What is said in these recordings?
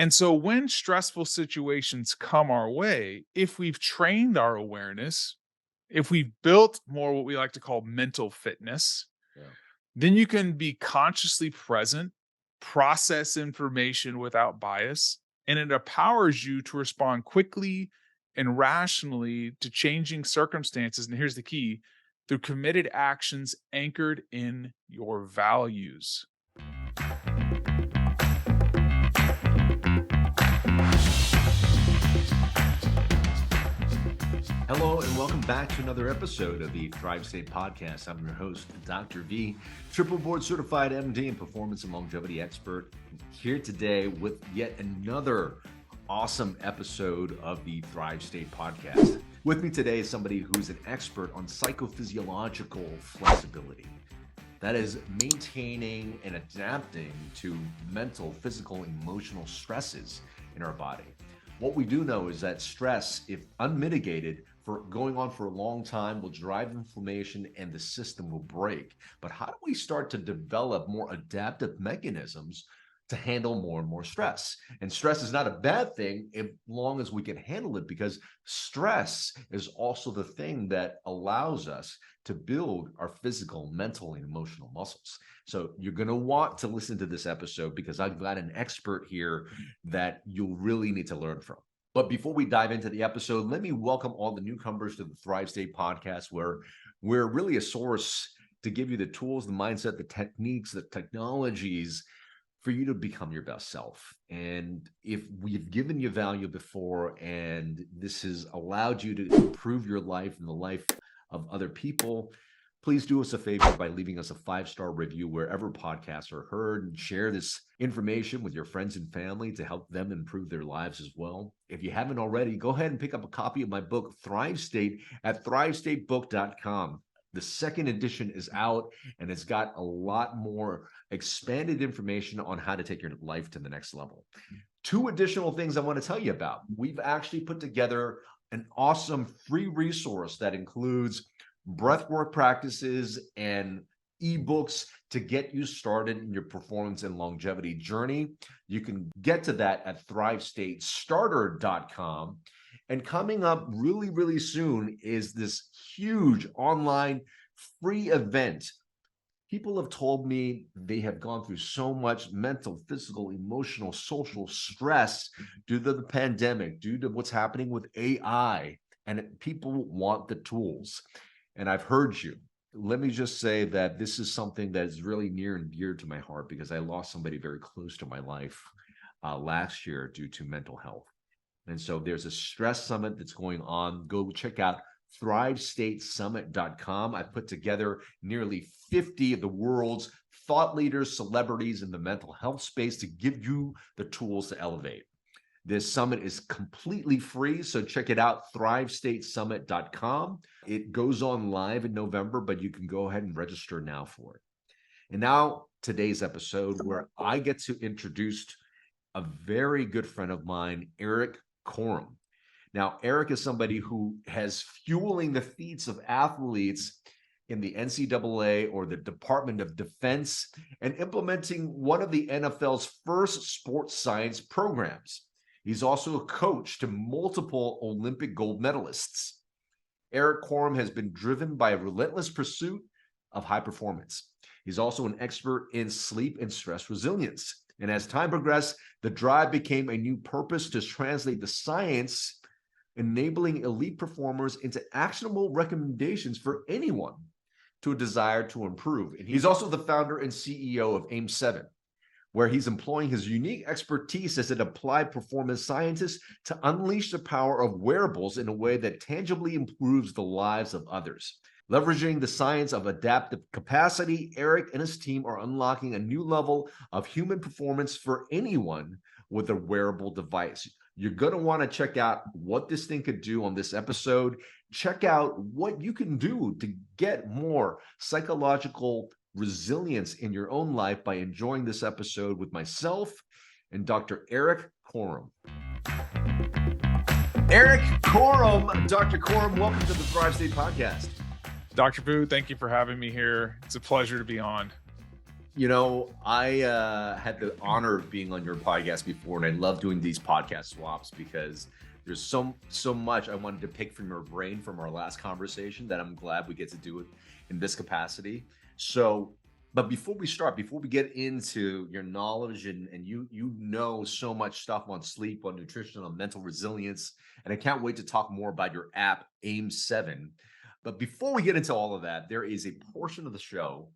And so when stressful situations come our way, if we've trained our awareness, if we've built more what we like to call mental fitness, Yeah. then you can be consciously present, process information without bias, and it empowers you to respond quickly and rationally to changing circumstances. And here's the key, through committed actions anchored in your values. Hello, and welcome back to another episode of the Thrive State Podcast. I'm your host, Dr. V, triple board certified MD and performance and longevity expert, here today with yet another awesome episode of the Thrive State Podcast. With me today is somebody who's an expert on psychophysiological flexibility. That is maintaining and adapting to mental, physical, emotional stresses in our body. What we do know is that stress, if unmitigated, for going on for a long time, will drive inflammation and the system will break. But how do we start to develop more adaptive mechanisms to handle more and more stress? And stress is not a bad thing as long as we can handle it, because stress is also the thing that allows us to build our physical, mental, and emotional muscles. So you're going to want to listen to this episode because I've got an expert here that you'll really need to learn from. But before we dive into the episode, let me welcome all the newcomers to the Thrive State Podcast, where we're really a source to give you the tools, the mindset, the techniques, the technologies for you to become your best self. And if we've given you value before and this has allowed you to improve your life and the life of other people, please do us a favor by leaving us a 5-star review wherever podcasts are heard, and share this information with your friends and family to help them improve their lives as well. If you haven't already, go ahead and pick up a copy of my book, Thrive State, at thrivestatebook.com. The second edition is out, and it's got a lot more expanded information on how to take your life to the next level. 2 additional things I want to tell you about. We've actually put together an awesome free resource that includes breathwork practices and ebooks to get you started in your performance and longevity journey. You can get to that at thrivestatestarter.com. And coming up really, really soon is this huge online free event. People have told me they have gone through so much mental, physical, emotional, social stress due to the pandemic, due to what's happening with AI, and people want the tools. And I've heard you. Let me just say that this is something that is really near and dear to my heart, because I lost somebody very close to my life last year due to mental health. And so there's a stress summit that's going on. Go check out thrivestatesummit.com. I put together nearly 50 of the world's thought leaders, celebrities in the mental health space to give you the tools to elevate. This summit is completely free, so check it out, thrivestatesummit.com. It goes on live in November, but you can go ahead and register now for it. And now today's episode, where I get to introduce a very good friend of mine, Eric Korem. Now, Eric is somebody who has fueling the feats of athletes in the NCAA or the Department of Defense, and implementing one of the NFL's first sports science programs. He's also a coach to multiple Olympic gold medalists. Eric Korem has been driven by a relentless pursuit of high performance. He's also an expert in sleep and stress resilience. And as time progressed, the drive became a new purpose to translate the science, enabling elite performers into actionable recommendations for anyone to a desire to improve. And he's also the founder and CEO of AIM7, where he's employing his unique expertise as an applied performance scientist to unleash the power of wearables in a way that tangibly improves the lives of others. Leveraging the science of adaptive capacity, Eric and his team are unlocking a new level of human performance for anyone with a wearable device. You're going to want to check out what this thing could do on this episode. Check out what you can do to get more psychological resilience in your own life by enjoying this episode with myself and Dr. Eric Korem. Eric Korem, Dr. Korem, welcome to the Thrive State Podcast. Dr. Vuu, thank you for having me here. It's a pleasure to be on. I had the honor of being on your podcast before, and I love doing these podcast swaps because there's so much I wanted to pick from your brain from our last conversation that I'm glad we get to do it in this capacity. So, but before we get into your knowledge and you know so much stuff on sleep, on nutrition, on mental resilience, and I can't wait to talk more about your app AIM 7. But before we get into all of that, there is a portion of the show,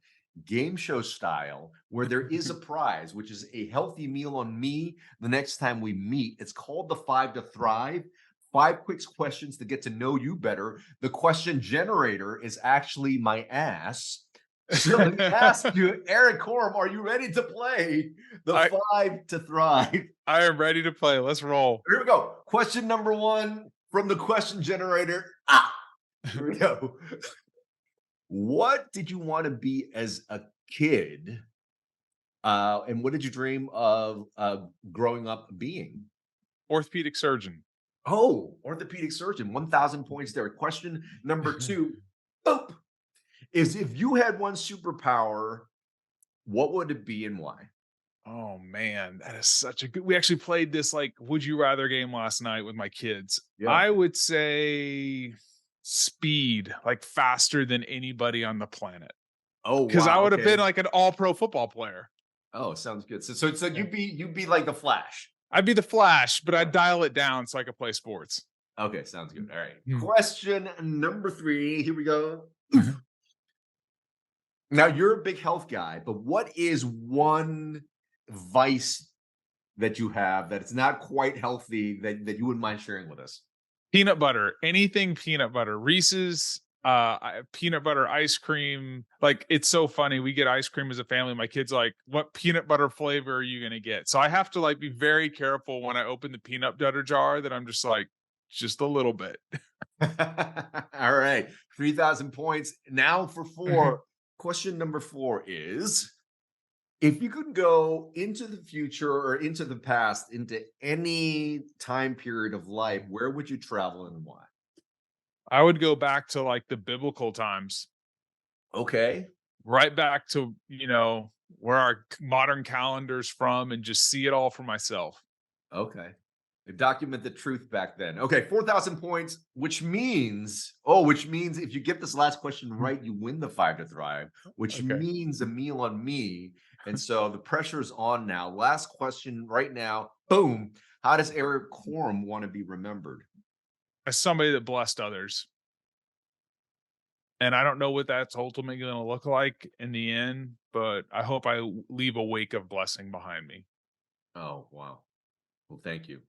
game show style, where there is a prize, which is a healthy meal on me the next time we meet. It's called the 5 to Thrive. 5 quick questions to get to know you better. The question generator is actually my ass. So let me ask you, Eric Korem, are you ready to play the I 5 to Thrive? I am ready to play. Let's roll. Here we go. Question number one from the question generator. Here we go. What did you want to be as a kid? And what did you dream of growing up being? Orthopedic surgeon. Oh, orthopedic surgeon, 1,000 points there. Question number two, boop, is if you had one superpower, what would it be and why? Oh man, that is such a good. We actually played this like would you rather game last night with my kids. Yeah. I would say speed, like faster than anybody on the planet. Oh, Because I wow. would have been Okay. like an all pro football player. Oh, sounds good. So Yeah. you'd be like the Flash. I'd be the Flash, but I'd dial it down so I could play sports. Okay, sounds good. All right. Hmm. Question number three. Here we go. Now you're a big health guy, but what is one vice that you have that it's not quite healthy that you wouldn't mind sharing with us? Peanut butter, anything peanut butter, Reese's, peanut butter ice cream. Like it's so funny. We get ice cream as a family. My kids like, what peanut butter flavor are you gonna get? So I have to like be very careful when I open the peanut butter jar that I'm just like, just a little bit. All right, 3,000 points. Now for four. Question number four is, if you could go into the future or into the past, into any time period of life, where would you travel and why? I would go back to like the biblical times, Okay. right back to, where our modern calendar's from and just see it all for myself. Okay. They document the truth back then. Okay, 4,000 points, which means if you get this last question right, you win the 5 to Thrive, which Okay. means a meal on me. And so the pressure is on now. Last question right now. Boom. How does Eric Korem want to be remembered? As somebody that blessed others. And I don't know what that's ultimately going to look like in the end, but I hope I leave a wake of blessing behind me. Oh, wow. Well, thank you.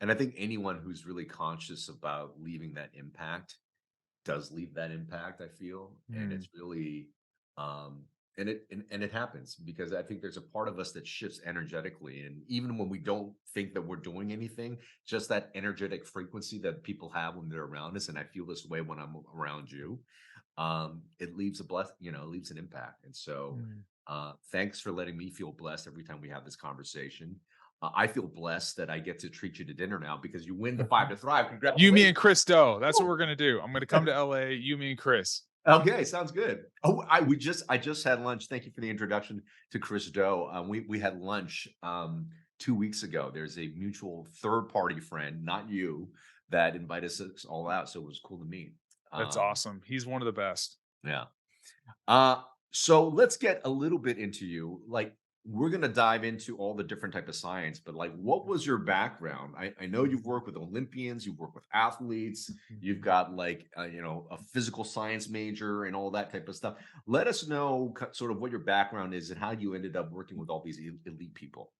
And I think anyone who's really conscious about leaving that impact does leave that impact, I feel. And Mm. it's really and it happens because I think there's a part of us that shifts energetically. And even when we don't think that we're doing anything, just that energetic frequency that people have when they're around us, and I feel this way when I'm around you, it leaves it leaves an impact. And so Mm. thanks for letting me feel blessed every time we have this conversation. I feel blessed that I get to treat you to dinner now because you win the 5 to Thrive. You, me, Congratulations. and Chris Doe. That's what we're going to do. I'm going to come to LA, you, me, and Chris. Okay, sounds good. Oh, I just had lunch. Thank you for the introduction to Chris Doe. We had lunch 2 weeks ago. There's a mutual third party friend, not you, that invited us all out. So it was cool to meet. That's Um, awesome. He's one of the best. yeah. So let's get a little bit into you. Like, we're gonna dive into all the different type of science, but like, what was your background? I know you've worked with Olympians, you've worked with athletes, you've got like a physical science major and all that type of stuff. Let us know sort of what your background is and how you ended up working with all these elite people.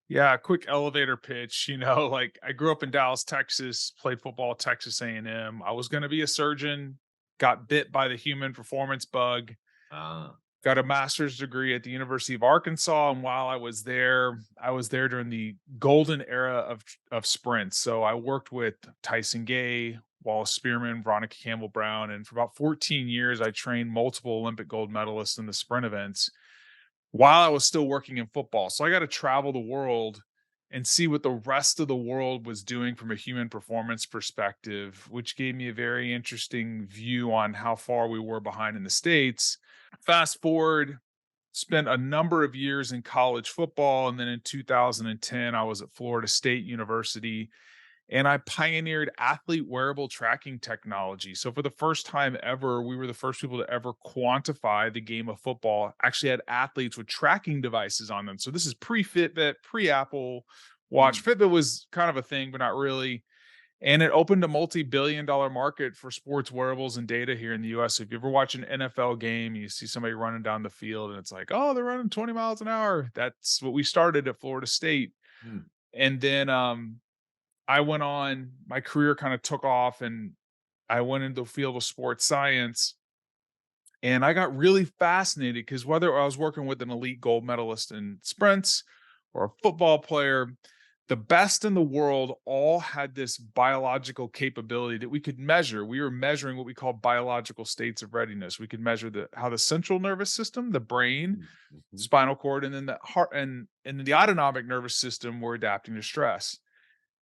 Yeah, quick elevator pitch, like I grew up in Dallas, Texas, played football at Texas A&M. I was going to be a surgeon, got bit by the human performance bug, Ah, got a master's degree at the University of Arkansas, and while I was there during the golden era of sprints. So I worked with Tyson Gay, Wallace Spearman, Veronica Campbell Brown, and for about 14 years I trained multiple Olympic gold medalists in the sprint events while I was still working in football. So I got to travel the world and see what the rest of the world was doing from a human performance perspective, which gave me a very interesting view on how far we were behind in the States. Fast forward, spent a number of years in college football. And then in 2010, I was at Florida State University and I pioneered athlete wearable tracking technology. So for the first time ever, we were the first people to ever quantify the game of football, actually had athletes with tracking devices on them. So this is pre-Fitbit, pre-Apple Watch. Mm. Fitbit was kind of a thing, but not really. And it opened a multi-billion dollar market for sports wearables and data here in the US. So if you ever watch an NFL game, you see somebody running down the field and it's like, oh, they're running 20 miles an hour. That's what we started at Florida State. Mm. And then I went on, my career kind of took off and I went into the field of sports science. And I got really fascinated because whether I was working with an elite gold medalist in sprints or a football player, the best in the world all had this biological capability that we could measure. We were measuring what we call biological states of readiness. We could measure how the central nervous system, the brain, Mm. Mhm. spinal cord, and then the heart and the autonomic nervous system were adapting to stress.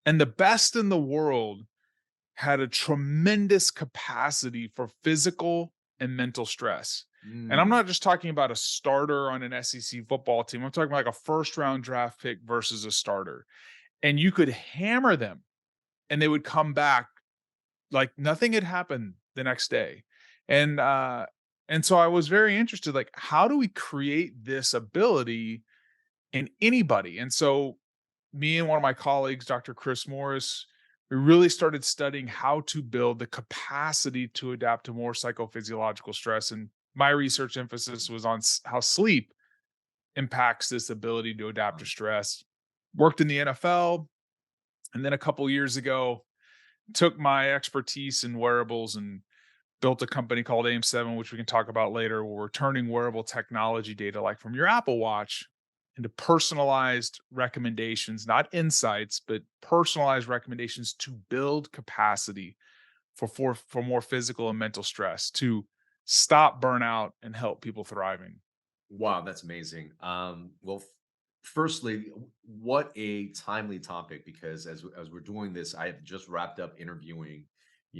And the best in the world had a tremendous capacity for physical and mental stress. And I'm Mm. not just talking about a starter on an SEC football team. I'm talking about like a first round draft pick versus a starter. And you could hammer them and they would come back like nothing had happened the next day. And and so I was very interested, like, how do we create this ability in anybody? And so me and one of my colleagues, Dr. Chris Morris, we really started studying how to build the capacity to adapt to more psychophysiological stress. And my research emphasis was on how sleep impacts this ability to adapt to stress. Worked in the NFL, and then a couple years ago, took my expertise in wearables and built a company called AIM7, which we can talk about later, where we're turning wearable technology data like from your Apple Watch into personalized recommendations, not insights, but personalized recommendations to build capacity for more physical and mental stress, to stop burnout and help people thriving. Wow, that's amazing. Well, firstly, what a timely topic because as we're doing this, I have just wrapped up interviewing,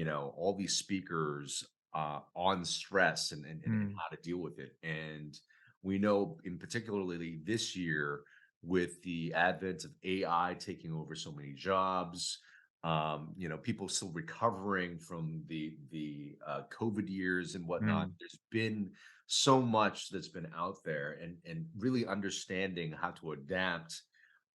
all these speakers on stress and Mm, how to deal with it. And we know, in particularly this year, with the advent of AI taking over so many jobs, people still recovering from the COVID years and whatnot. mm. There's been so much that's been out there and really understanding how to adapt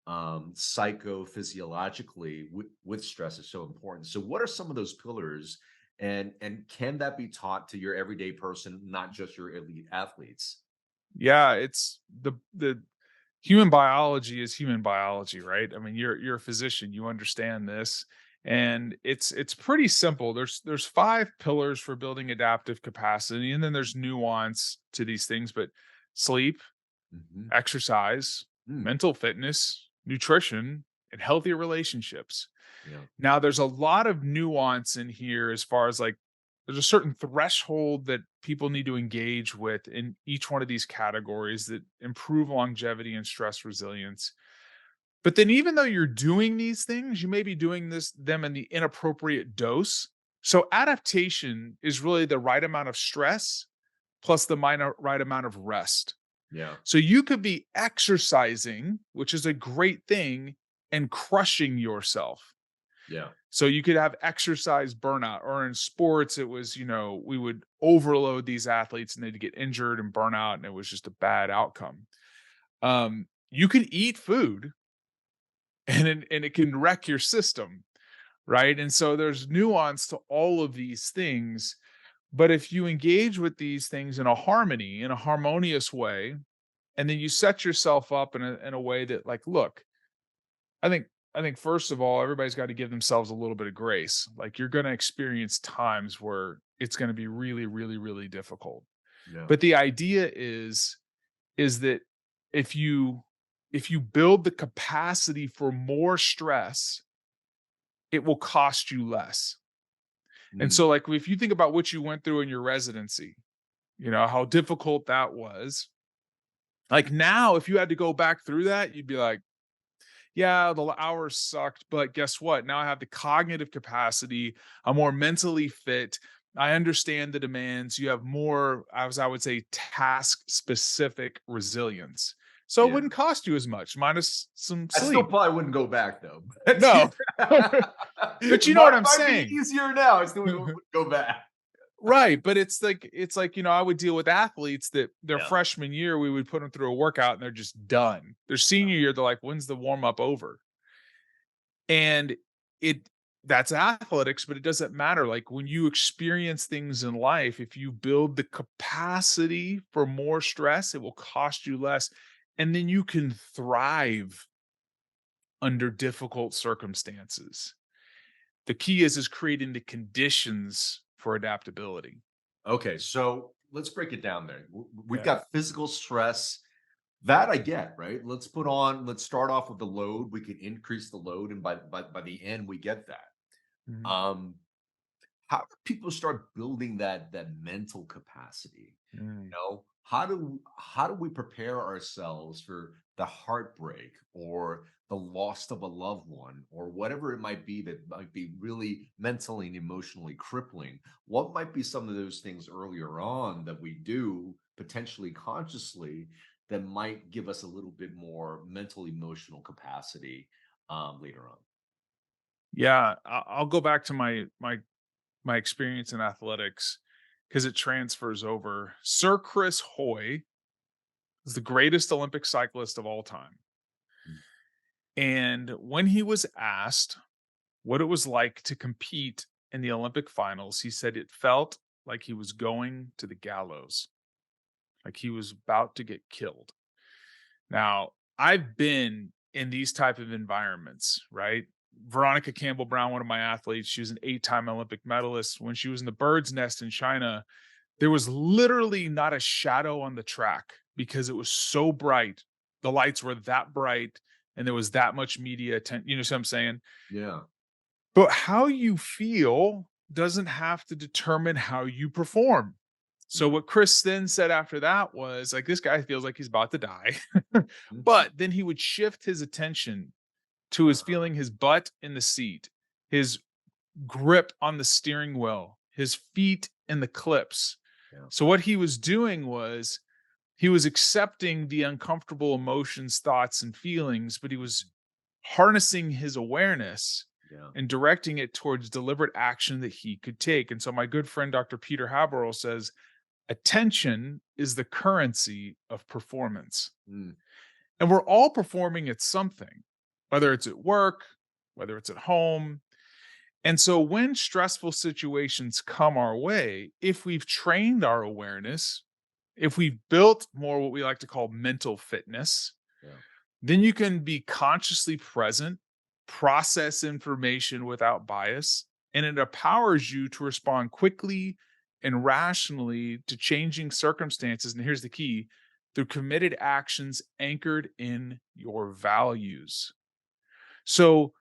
psychophysiologically with stress is so important. So what are some of those pillars and can that be taught to your everyday person, not just your elite athletes? Yeah, it's the human biology is human biology, right? I mean, you're a physician, you understand this, and it's pretty simple. There's five pillars for building adaptive capacity, and then there's nuance to these things, but sleep, Hmm. exercise, Mm. mental fitness, nutrition, and healthy relationships. Yeah. Now, there's a lot of nuance in here as far as like there's a certain threshold that people need to engage with in each one of these categories that improve longevity and stress resilience. But then, even though you're doing these things, you may be doing them in the inappropriate dose. So, adaptation is really the right amount of stress plus the minor right amount of rest. Yeah. So you could be exercising, which is a great thing, and crushing yourself. Yeah. So you could have exercise burnout, or in sports, it was, we would overload these athletes and they'd get injured and burn out, and it was just a bad outcome. You can eat food and it can wreck your system, right? And so there's nuance to all of these things. But if you engage with these things in a harmony, in a harmonious way, and then you set yourself up in a way that, like, look, I think I think first of all, everybody's got to give themselves a little bit of grace. Like, you're going to experience times where it's going to be really, really, really difficult. Yeah. But the idea is that if you if you build the capacity for more stress, it will cost you less. And Mm. so, like, if you think about what you went through in your residency, how difficult that was. Like, now, if you had to go back through that, you'd be like, yeah, the hours sucked, but guess what? Now I have the cognitive capacity. I'm more mentally fit. I understand the demands. You have more, as I would say, task specific resilience. So it Yeah. wouldn't cost you as much, minus some I still sleep. probably wouldn't go back though. But No, but you know what might I'm might be saying. easier now. I still wouldn't go back. Right, but it's like, I would deal with athletes that their Yeah. freshman year, we would put them through a workout and they're just done. Their senior year, they're like, "When's the warm up over?" And it that's athletics, but it doesn't matter. Like when you experience things in life, if you build the capacity for more stress, it will cost you less. And then you can thrive under difficult circumstances. The key is creating the conditions for adaptability. Okay, so let's break it down there. We've Yeah. got physical stress. That I get, right? Let's start off with the load. We can increase the load, and by the end, we get that. Mhm. Um, how do people start building that mental capacity? Mm. How do we prepare ourselves for the heartbreak or the loss of a loved one or whatever it might be that might be really mentally and emotionally crippling? What might be some of those things earlier on that we do potentially consciously that might give us a little bit more mental emotional capacity later on? Yeah, I'll go back to my experience in athletics because it transfers over. Sir Chris Hoy is the greatest Olympic cyclist of all time. Mm. And when he was asked what it was like to compete in the Olympic finals, he said it felt like he was going to the gallows, like he was about to get killed. Now, I've been in these type of environments, right? Veronica Campbell Brown, one of my athletes, she was an 8-time Olympic medalist. When she was in the bird's nest in China, there was literally not a shadow on the track because it was so bright. The lights were that bright and there was that much media attention. You know what I'm saying? Yeah. But how you feel doesn't have to determine how you perform. So Mhm. what Chris then said after that was like, this guy feels like he's about to die. Mhm. But then he would shift his attention to his Uh-huh. feeling his butt in the seat, his grip on the steering wheel, his feet in the clips. Yeah. So what he was doing was he was accepting the uncomfortable emotions, thoughts, and feelings, but he was harnessing his awareness Yeah. and directing it towards deliberate action that he could take. And so my good friend Dr. Peter Haberl says attention is the currency of performance. Mm. And we're all performing at something, whether it's at work, whether it's at home. And so when stressful situations come our way, if we've trained our awareness, if we've built more what we like to call mental fitness, Yeah. then you can be consciously present, process information without bias, and it empowers you to respond quickly and rationally to changing circumstances. And here's the key, through committed actions anchored in your values. So,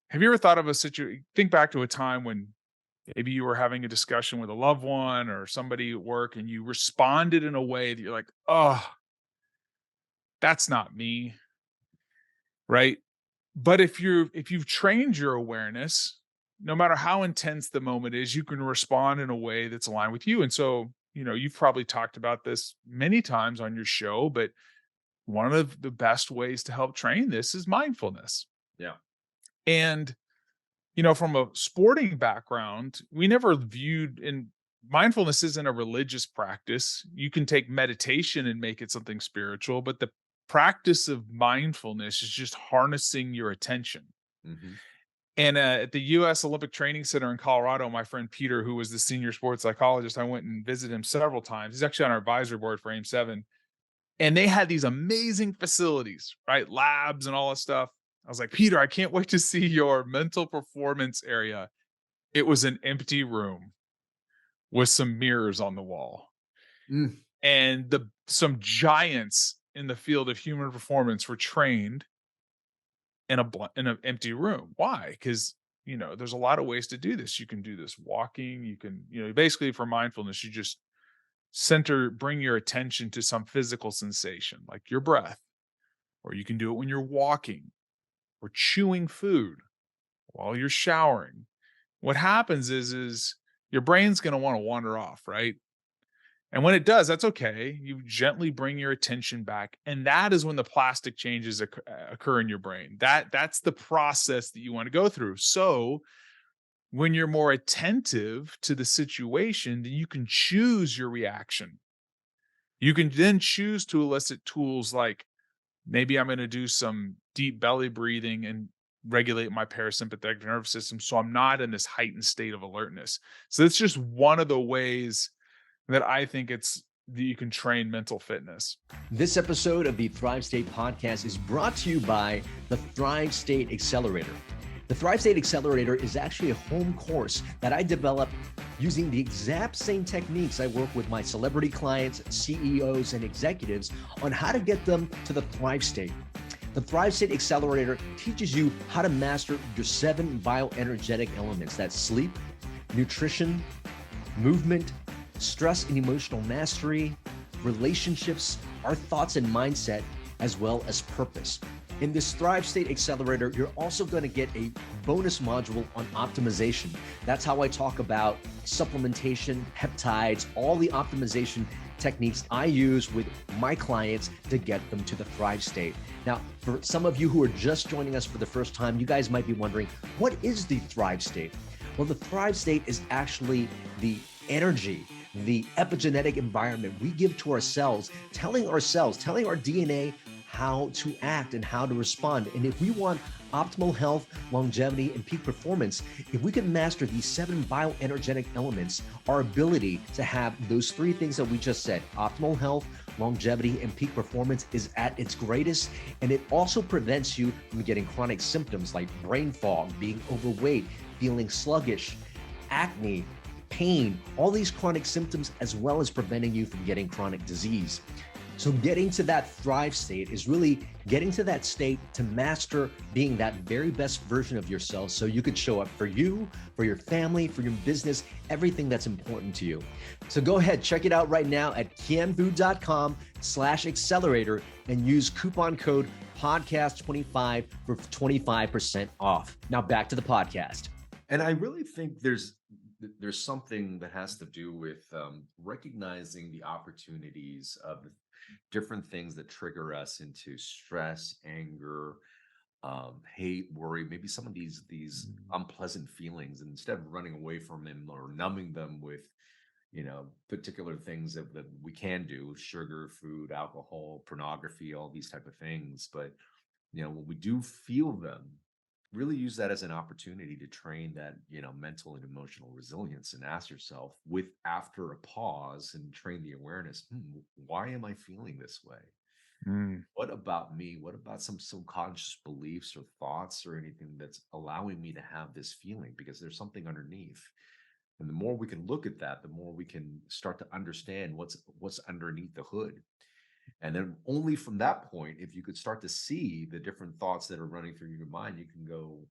have you ever thought of a situation? Think back to a time when maybe you were having a discussion with a loved one or somebody at work and you responded in a way that you're like, oh, that's not me. Right. But if you've trained your awareness, no matter how intense the moment is, you can respond in a way that's aligned with you. And so, you've probably talked about this many times on your show, but one of the best ways to help train this is mindfulness. Yeah. And, from a sporting background, we never viewed in mindfulness isn't a religious practice. You can take meditation and make it something spiritual, but the practice of mindfulness is just harnessing your attention. Hmm. And at the US Olympic Training Center in Colorado, my friend Peter, who was the senior sports psychologist, I went and visited him several times. He's actually on our advisory board for AIM 7. And they had these amazing facilities, right? Labs and all this stuff. I was like, Peter, I can't wait to see your mental performance area. It was an empty room with some mirrors on the wall. Mm. And some giants in the field of human performance were trained in an empty room. Why? Because there's a lot of ways to do this. You can do this walking. You can, basically for mindfulness, you just bring your attention to some physical sensation, like your breath, or you can do it when you're walking or chewing food while you're showering. What happens is your brain's going to want to wander off, right? And when it does, that's okay. You gently bring your attention back, and that is when the plastic changes occur in your brain. That's the process that you want to go through. So, when you're more attentive to the situation, then you can choose your reaction. You can then choose to elicit tools like maybe I'm going to do some deep belly breathing and regulate my parasympathetic nervous system so I'm not in this heightened state of alertness. So it's just one of the ways that I think it's that you can train mental fitness. This episode of the Thrive State podcast is brought to you by the Thrive State Accelerator. The Thrive State Accelerator is actually a home course that I developed using the exact same techniques I work with my celebrity clients, CEOs, and executives on how to get them to the Thrive State. The Thrive State Accelerator teaches you how to master your 7 bioenergetic elements. That's sleep, nutrition, movement, stress and emotional mastery, relationships, our thoughts and mindset, as well as purpose. In this Thrive State Accelerator, you're also going to get a bonus module on optimization. That's how I talk about supplementation, peptides, all the optimization techniques I use with my clients to get them to the Thrive State. Now, for some of you who are just joining us for the first time, you guys might be wondering, what is the Thrive State? Well, the Thrive State is actually the energy, the epigenetic environment we give to ourselves, telling our DNA how to act and how to respond. And if we want optimal health, longevity, and peak performance, if we can master these 7 bioenergetic elements, our ability to have those 3 things that we just said, optimal health, longevity, and peak performance, is at its greatest. And it also prevents you from getting chronic symptoms like brain fog, being overweight, feeling sluggish, acne, pain, all these chronic symptoms, as well as preventing you from getting chronic disease. So getting to that Thrive State is really getting to that state to master being that very best version of yourself so you could show up for you, for your family, for your business, everything that's important to you. So go ahead, check it out right now at kienvuu.com/accelerator and use coupon code podcast25 for 25% off. Now back to the podcast. And I really think there's something that has to do with recognizing the opportunities of different things that trigger us into stress, anger, hate, worry, maybe some of these unpleasant feelings. And instead of running away from them or numbing them with, particular things that we can do, sugar, food, alcohol, pornography, all these type of things. But, when we do feel them, really use that as an opportunity to train that, mental and emotional resilience, and ask yourself after a pause and train the awareness, why am I feeling this way? Mm. What about me? What about some subconscious beliefs or thoughts or anything that's allowing me to have this feeling? Because there's something underneath. And the more we can look at that, the more we can start to understand what's underneath the hood. And then only from that point, if you could start to see the different thoughts that are running through your mind, you can go,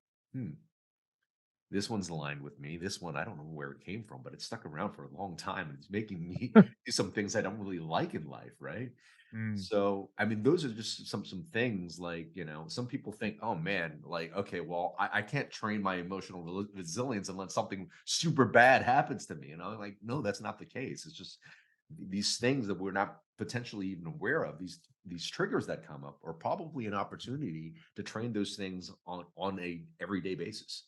this one's aligned with me. This one, I don't know where it came from, but it's stuck around for a long time and it's making me do some things I don't really like in life, right? Mm. So, I mean, those are just some things like, some people think, oh man, like, okay, well, I can't train my emotional resilience unless something super bad happens to me. And I'm like, no, that's not the case. It's just these things that we're not potentially even aware of, these triggers that come up, are probably an opportunity to train those things on a everyday basis.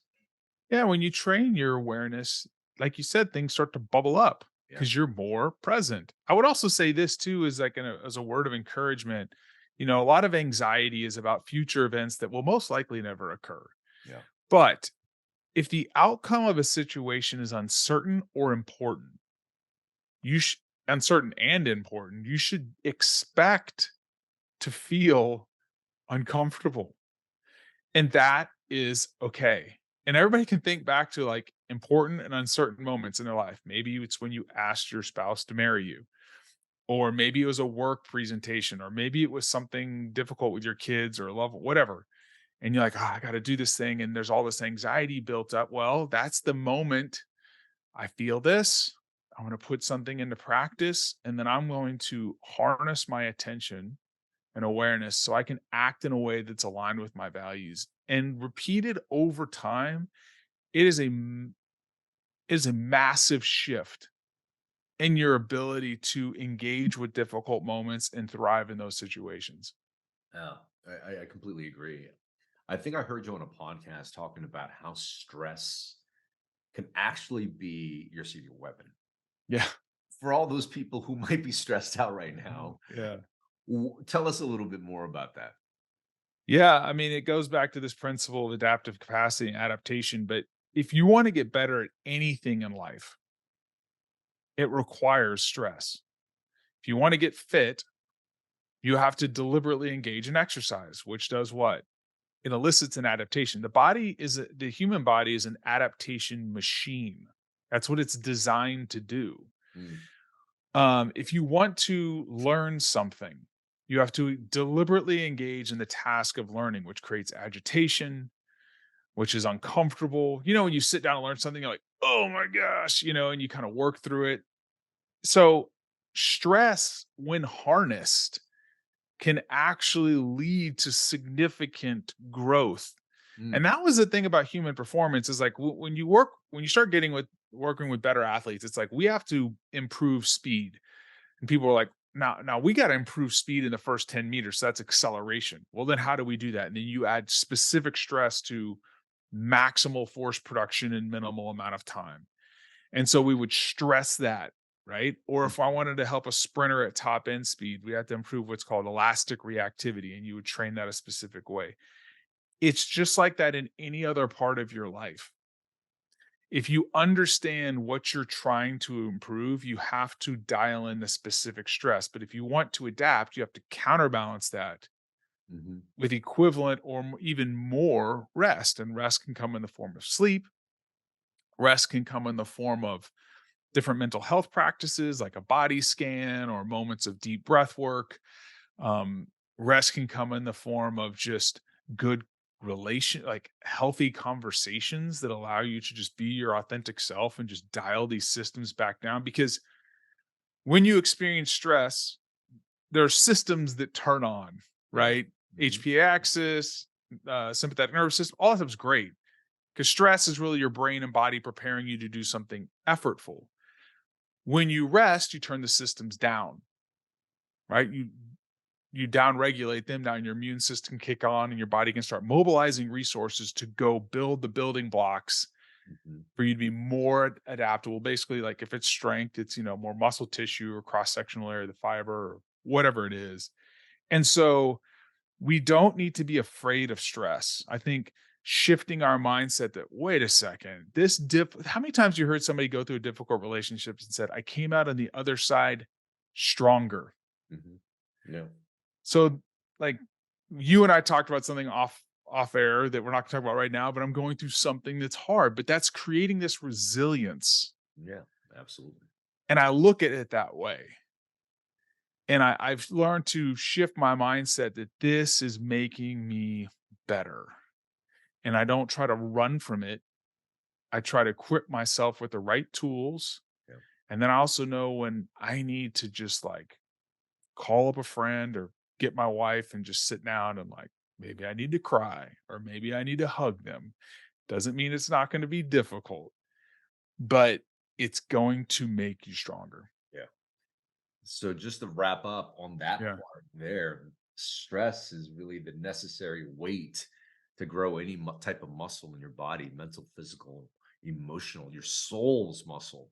Yeah, when you train your awareness, like you said, things start to bubble up Yeah. because you're more present. I would also say this too, is like as a word of encouragement. A lot of anxiety is about future events that will most likely never occur. Yeah. But if the outcome of a situation is uncertain or important, you should uncertain and important, you should expect to feel uncomfortable. And that is okay. And everybody can think back to like important and uncertain moments in their life. Maybe it's when you asked your spouse to marry you, or maybe it was a work presentation, or maybe it was something difficult with your kids or a love, whatever. And you're like, I got to do this thing. And there's all this anxiety built up. Well, that's the moment I feel this. I'm going to put something into practice, and then I'm going to harness my attention and awareness so I can act in a way that's aligned with my values. And repeated over time, it is is a massive shift in your ability to engage with difficult moments and thrive in those situations. Yeah, I completely agree. I think I heard you on a podcast talking about how stress can actually be your secret weapon. Yeah. For all those people who might be stressed out right now, Yeah. tell us a little bit more about that. Yeah, I mean, it goes back to this principle of adaptive capacity and adaptation, but if you wanna get better at anything in life, it requires stress. If you wanna get fit, you have to deliberately engage in exercise, which does what? It elicits an adaptation. The human body is an adaptation machine. That's what it's designed to do. Mm, If you want to learn something, you have to deliberately engage in the task of learning, which creates agitation, which is uncomfortable. When you sit down and learn something, you're like, oh my gosh, and you kind of work through it. So, stress, when harnessed, can actually lead to significant growth. And mm, that was the thing about human performance is like when you start working with better athletes, it's like we have to improve speed. And people are like, now we got to improve speed in the first 10 meters. So that's acceleration. Well, then how do we do that? And then you add specific stress to maximal force production in minimal amount of time. And so we would stress that, right? Or mm, if I wanted to help a sprinter at top end speed, we had to improve what's called elastic reactivity, and you would train that a specific way. It's just like that in any other part of your life. If you understand what you're trying to improve, you have to dial in the specific stress. But if you want to adapt, you have to counterbalance that mhm. with equivalent or even more rest. And rest can come in the form of sleep, rest can come in the form of different mental health practices like a body scan or moments of deep breath work. Um, Rest can come in the form of just good like healthy conversations that allow you to just be your authentic self and just dial these systems back down. Because when you experience stress, there are systems that turn on, Right. right? Mhm. HPA axis, sympathetic nervous system, all that stuff's great because stress is really your brain and body preparing you to do something effortful. When you rest, you turn the systems down, right? You down regulate them, now your immune system kick on and your body can start mobilizing resources to go build the building blocks Mhm. for you to be more adaptable. Basically, like if it's strength, it's more muscle tissue or cross-sectional area of the fiber or whatever it is. And so we don't need to be afraid of stress. I think shifting our mindset that, wait a second, how many times you heard somebody go through a difficult relationship and said, I came out on the other side stronger. Mhm. Yeah. So, like, you and I talked about something off air that we're not gonna talk about right now, but I'm going through something that's hard, but that's creating this resilience. Yeah. Absolutely. And I look at it that way. And I've learned to shift my mindset that this is making me better. And I don't try to run from it. I try to equip myself with the right tools. Yeah. And then I also know when I need to just like call up a friend or get my wife and just sit down and like, maybe I need to cry or maybe I need to hug them. Doesn't mean it's not going to be difficult, but it's going to make you stronger. Yeah. So just to wrap up on that Yeah, part there, stress is really the necessary weight to grow any type of muscle in your body, mental, physical, emotional, your soul's muscle.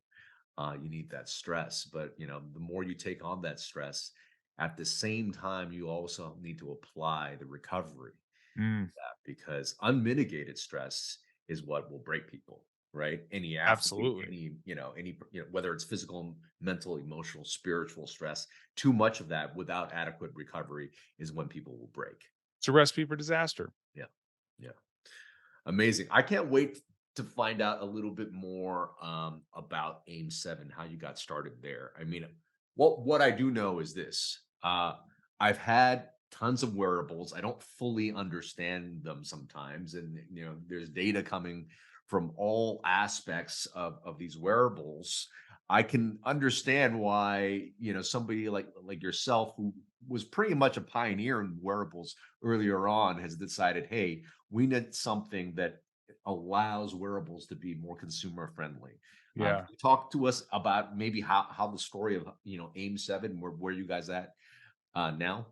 You need that stress, but the more you take on that stress, at the same time, you also need to apply the recovery mm, because unmitigated stress is what will break people, right? Any athlete, absolutely. whether it's physical, mental, emotional, spiritual stress, too much of that without adequate recovery is when people will break. It's a recipe for disaster. Yeah. Yeah. Amazing. I can't wait to find out a little bit more about AIM 7, how you got started there. I mean, what I do know is this. I've had tons of wearables. I don't fully understand them sometimes. And there's data coming from all aspects of these wearables. I can understand why, somebody like yourself who was pretty much a pioneer in wearables earlier on has decided, hey, we need something that allows wearables to be more consumer friendly. Can Yeah. you talk to us about maybe how the story of AIM 7, where you guys at now?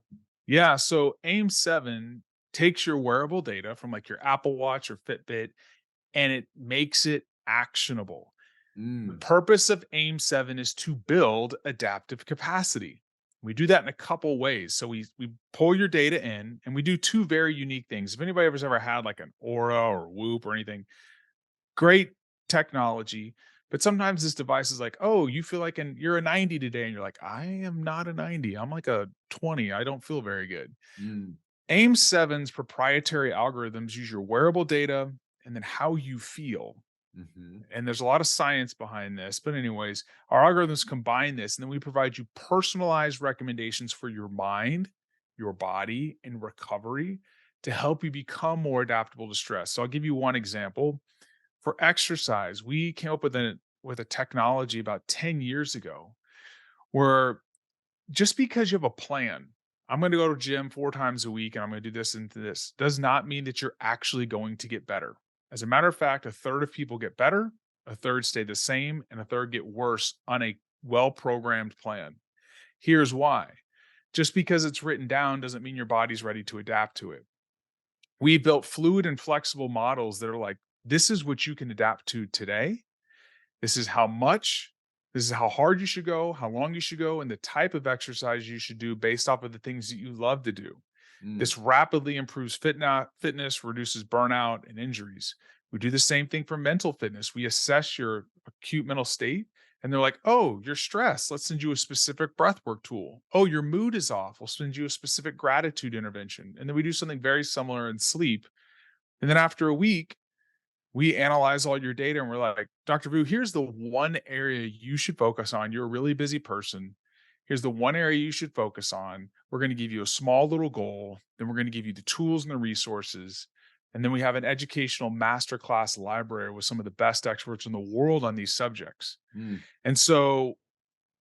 Yeah. So AIM 7 takes your wearable data from like your Apple Watch or Fitbit and it makes it actionable. The Mm, purpose of AIM 7 is to build adaptive capacity. We do that in a couple ways. So we pull your data in and we do two very unique things. If anybody ever's ever had like an Aura or Whoop or anything, great technology. But sometimes this device is like, oh, you feel like you're a 90 today. And you're like, I am not a 90. I'm like a 20. I don't feel very good. mm, AIM 7's proprietary algorithms use your wearable data and then how you feel. mhm, And there's a lot of science behind this. But, anyways, our algorithms combine this and then we provide you personalized recommendations for your mind, your body, and recovery to help you become more adaptable to stress. So, I'll give you one example. For exercise, we came up with a technology about 10 years ago where just because you have a plan, I'm going to go to gym 4 times a week and I'm going to do this and this, does not mean that you're actually going to get better. As a matter of fact, a third of people get better, a third stay the same, and a third get worse on a well programmed plan. Here's why: just because it's written down doesn't mean your body's ready to adapt to it. We built fluid and flexible models that are like, this is what you can adapt to today. This is how much, this is how hard you should go, how long you should go, and the type of exercise you should do based off of the things that you love to do. mm, This rapidly improves fitness, reduces burnout and injuries. We do the same thing for mental fitness. We assess your acute mental state, and they're like, oh, you're stressed. Let's send you a specific breathwork tool. Oh, your mood is off. We'll send you a specific gratitude intervention. And then we do something very similar in sleep. And then after a week, we analyze all your data and we're like, Dr. Vu, here's the one area you should focus on. You're a really busy person. Here's the one area you should focus on. We're going to give you a small little goal. Then we're going to give you the tools and the resources. And then we have an educational masterclass library with some of the best experts in the world on these subjects. mm. And so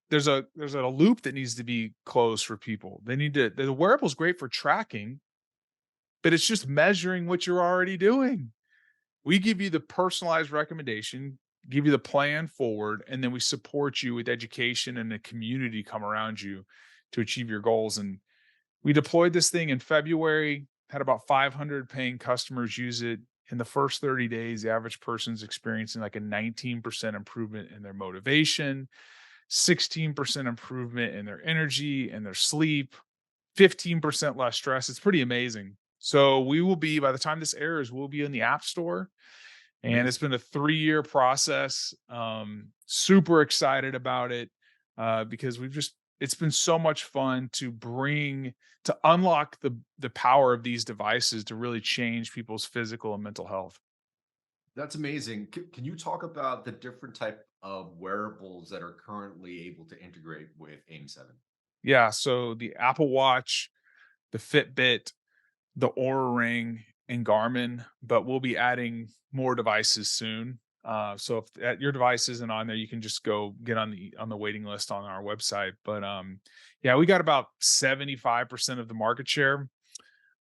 there's a loop that needs to be closed for people. They need to the wearable is great for tracking, but it's just measuring what you're already doing. We give you the personalized recommendation, give you the plan forward, and then we support you with education and the community come around you to achieve your goals. And we deployed this thing in February, had about 500 paying customers use it. In the first 30 days, the average person's experiencing like a 19% improvement in their motivation, 16% improvement in their energy and their sleep, 15% less stress. It's pretty amazing. So we will be, by the time this airs, we'll be in the App Store, and it's Amazing. been a 3-year process. Super excited about it, because it's been so much fun to unlock the power of these devices to really change people's physical and mental health. That's amazing. Can you talk about the different type of wearables that are currently able to integrate with AIM 7? Yeah, so the Apple Watch, the Fitbit, the Aura Ring, and Garmin, but we'll be adding more devices soon. So if your device isn't on there, you can just go get on the waiting list on our website. But yeah, we got about 75% of the market share.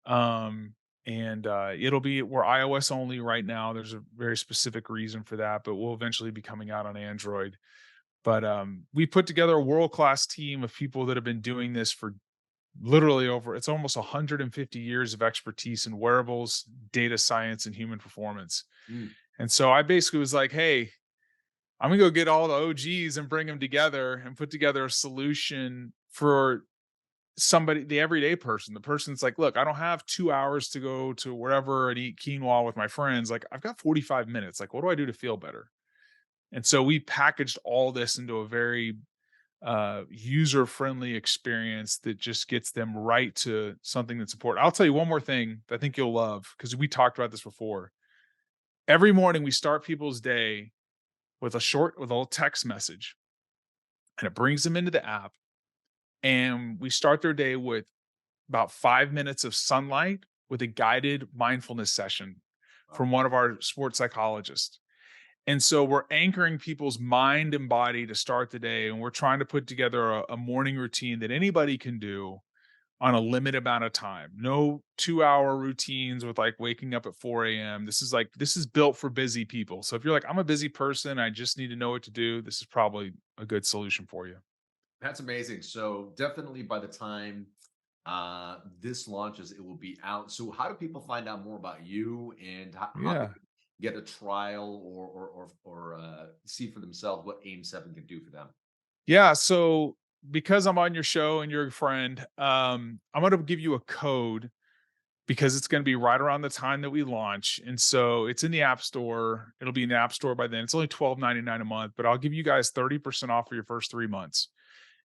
Um, and we're iOS only right now. There's a very specific reason for that, but we'll eventually be coming out on Android. But we put together a world-class team of people that have been doing this for literally over it's almost 150 years of expertise in wearables, data science, and human performance. Mm, And so I basically was like, hey, I'm gonna go get all the OGs and bring them together and put together a solution for somebody, the everyday person, the person that's like, look, I don't have 2 hours to go to wherever and eat quinoa with my friends. Like, I've got 45 minutes. Like, what do I do to feel better? And so we packaged all this into a very user friendly experience that just gets them right to something that's important. I'll tell you one more thing that I think you'll love because we talked about this before. Every morning we start people's day with a little text message, and it brings them into the app, and we start their day with about 5 minutes of sunlight with a guided mindfulness session wow. from one of our sports psychologists. And so we're anchoring people's mind and body to start the day, and we're trying to put together a morning routine that anybody can do on a limited amount of time. No 2-hour routines with like waking up at 4 a.m. This is built for busy people. So if you're like, I'm a busy person, I just need to know what to do, this is probably a good solution for you. That's amazing. So definitely by the time this launches, it will be out. So how do people find out more about you and how they Yeah. can get a trial or see for themselves what AIM 7 can do for them? Yeah. So because I'm on your show and you're a friend, I'm going to give you a code because it's going to be right around the time that we launch. And so it's in the App Store. It'll be in the App Store by then. It's only $12.99 a month, but I'll give you guys 30% off for your first 3 months.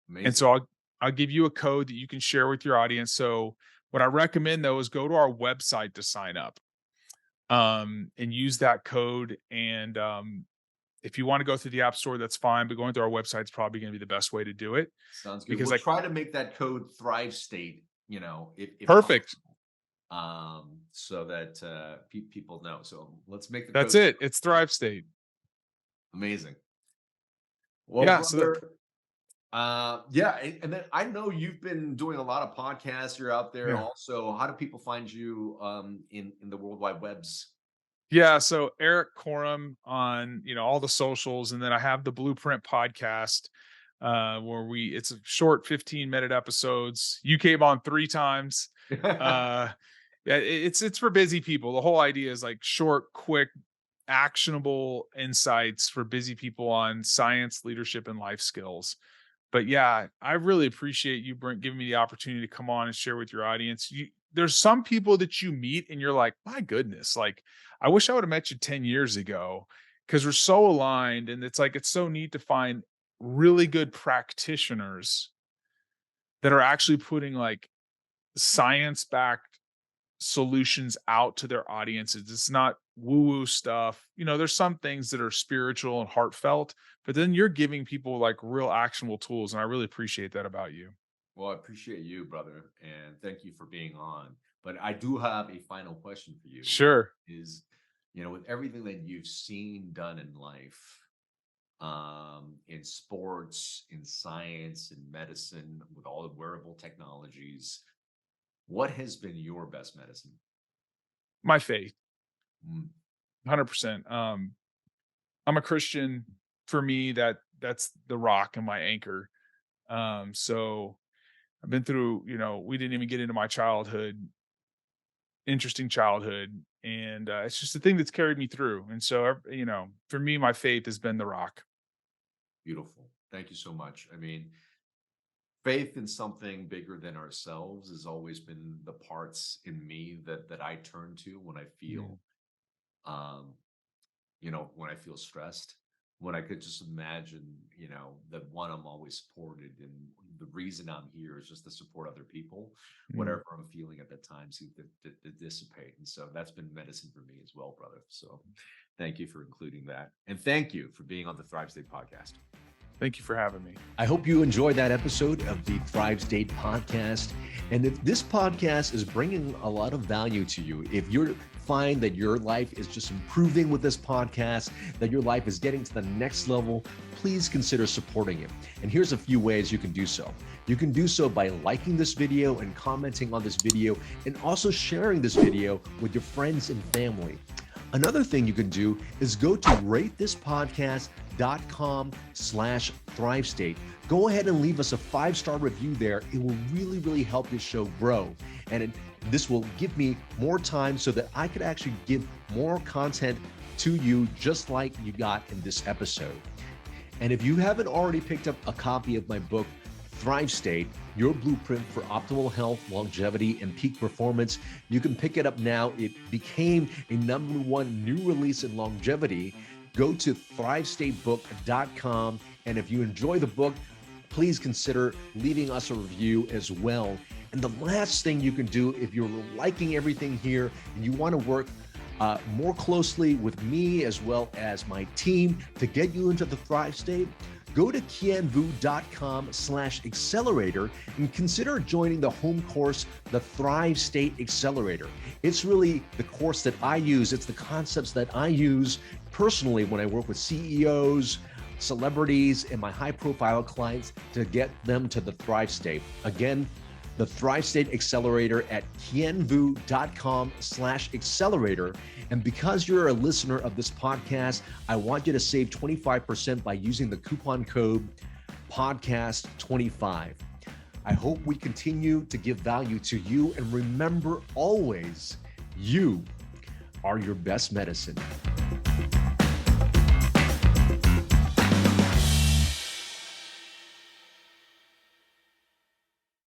And Amazing. so I'll give you a code that you can share with your audience. So what I recommend though is go to our website to sign up, and use that code. And if you want to go through the App Store, that's fine. But going through our website is probably going to be the best way to do it Sounds good. because We'll like try to make that code Thrive State, if perfect. possible, so that people know. So let's make the That's code it. It's Thrive State. amazing. Well, Yeah. So that, brother, yeah, and then I know you've been doing a lot of podcasts. You're out there yeah. also. How do people find you in the World Wide Webs? Yeah, so Eric Korem on, all the socials, and then I have the Blueprint podcast, where it's a short 15-minute episodes. You came on 3 times. Uh, yeah, it's for busy people. The whole idea is like short, quick, actionable insights for busy people on science, leadership, and life skills. But yeah, I really appreciate you giving me the opportunity to come on and share with your audience. There's some people that you meet and you're like, my goodness, like I wish I would have met you 10 years ago because we're so aligned. And it's like, it's so neat to find really good practitioners that are actually putting like science backed solutions out to their audiences. It's not woo woo stuff. There's some things that are spiritual and heartfelt, but then you're giving people like real actionable tools. And I really appreciate that about you. Well, I appreciate you, brother, and thank you for being on. But I do have a final question for you. Sure. Is with everything that you've seen done in life, in sports, in science, in medicine, with all the wearable technologies, what has been your best medicine? My faith, Mm, 100%. I'm a Christian. For me, that's the rock and my anchor. So I've been through, we didn't even get into my childhood, interesting childhood. And it's just a thing that's carried me through. And so, for me, my faith has been the rock. beautiful. Thank you so much. I mean, faith in something bigger than ourselves has always been the parts in me that I turn to when I Yeah. feel um when I feel stressed, when I could just imagine, that one, I'm always supported, and the reason I'm here is just to support other people, Mm. whatever I'm feeling at that time seems to dissipate. And so that's been medicine for me as well, brother. So thank you for including that. And thank you for being on the Thrive State podcast. Thank you for having me. I hope you enjoyed that episode of the Thrive State podcast. And if this podcast is bringing a lot of value to you, if you find that your life is just improving with this podcast, that your life is getting to the next level, please consider supporting it. And here's a few ways you can do so. You can do so by liking this video and commenting on this video, and also sharing this video with your friends and family. Another thing you can do is go to ratethispodcast.com/ThriveState. Go ahead and leave us a 5-star review there. It will really, really help this show grow. And this will give me more time so that I could actually give more content to you, just like you got in this episode. And if you haven't already picked up a copy of my book, Thrive State, Your Blueprint for Optimal Health, Longevity, and Peak Performance, you can pick it up now. It became a #1 new release in longevity. Go to thrivestatebook.com. And if you enjoy the book, please consider leaving us a review as well. And the last thing you can do, if you're liking everything here and you want to work more closely with me as well as my team to get you into the Thrive State, go to kienvuu.com/accelerator and consider joining the home course, the Thrive State Accelerator. It's really the course that I use. It's the concepts that I use personally when I work with CEOs, celebrities, and my high-profile clients to get them to the Thrive State. Again, the Thrive State Accelerator at kienvuu.com/accelerator. And because you're a listener of this podcast, I want you to save 25% by using the coupon code podcast25. I hope we continue to give value to you. And remember always, you are your best medicine.